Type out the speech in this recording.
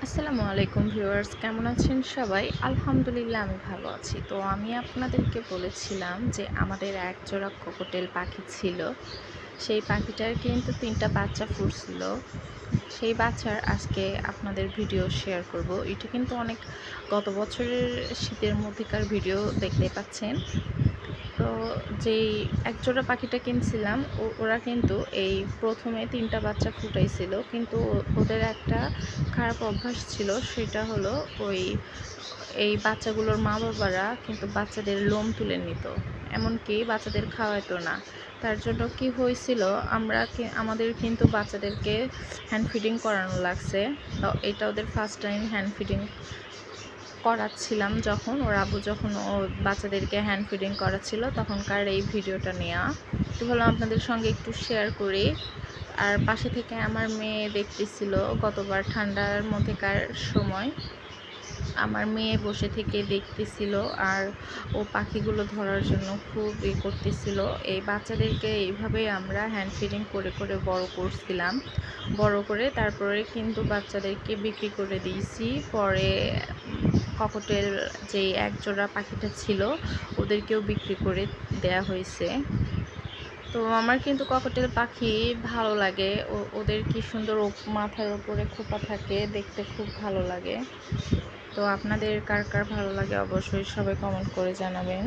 আসসালামু আলাইকুম ভিউয়ার্স, কেমন আছেন সবাই? আলহামদুলিল্লাহ আমি ভালো আছি। তো আমি আপনাদেরকে বলেছিলাম যে আমাদের এক জোড়া কোকোটেল পাখি ছিল। সেই পাখিটার কিন্তু ৩ টা বাচ্চা ফুটছিল। সেই বাচ্চার আজকে আপনাদের ভিডিও শেয়ার করব। এটা কিন্তু অনেক গত বছরের শীতের মধ্যেকার ভিডিও দেখতে পাচ্ছেন। তো যেই একজোড়া পাখিটা কিনছিলাম ওরা কিন্তু এই প্রথমে ৩ টা বাচ্চা ফুটাইছিল, কিন্তু ওদের একটা খারাপ অভ্যাস ছিল। সেটা হলো এই বাচ্চাগুলোর মা বাবারা কিন্তু বাচ্চাদের লোম তুলে নিত, এমনকি বাচ্চাদের খাওয়াতো না। তার জন্য কি হয়েছিল, আমাদের কিন্তু বাচ্চাদেরকে হ্যান্ড ফিডিং করানো লাগছে। তো এটা ওদের ফার্স্ট টাইম হ্যান্ড ফিডিং করাচ্ছিলাম, যখন ওর আব্বু যখন ও বাচ্চাদেরকে হ্যান্ড ফিডিং করাচ্ছিল তখনকার এই ভিডিওটা নেওয়া। তো ভাবলাম আপনাদের সঙ্গে একটু শেয়ার করি। আর পাশে থেকে আমার মেয়ে দেখতেছিল, গতবার ঠান্ডার মধ্যেকার সময় আমার মেয়ে বসে থেকে দেখতেছিল, আর ও পাখিগুলো ধরার জন্য খুব করতেছিল। এই বাচ্চাদেরকে এইভাবেই আমরা হ্যান্ড ফিডিং করে করে বড় করছিলাম। বড় করে তারপরে কিন্তু বাচ্চাদেরকে বিক্রি করে দিয়েছি। পরে ককটেল যে এক জোড়া পাখিটা ছিল ওদেরকেও বিক্রি করে দেয়া হয়েছে। তো আমার কিন্তু ককটেল পাখি ভালো লাগে। ওদের কি সুন্দর মাথার উপরে খোপা থাকে, দেখতে খুব ভালো লাগে। তো আপনাদের কার কার ভালো লাগে অবশ্যই সবাই কমেন্ট করে জানাবেন।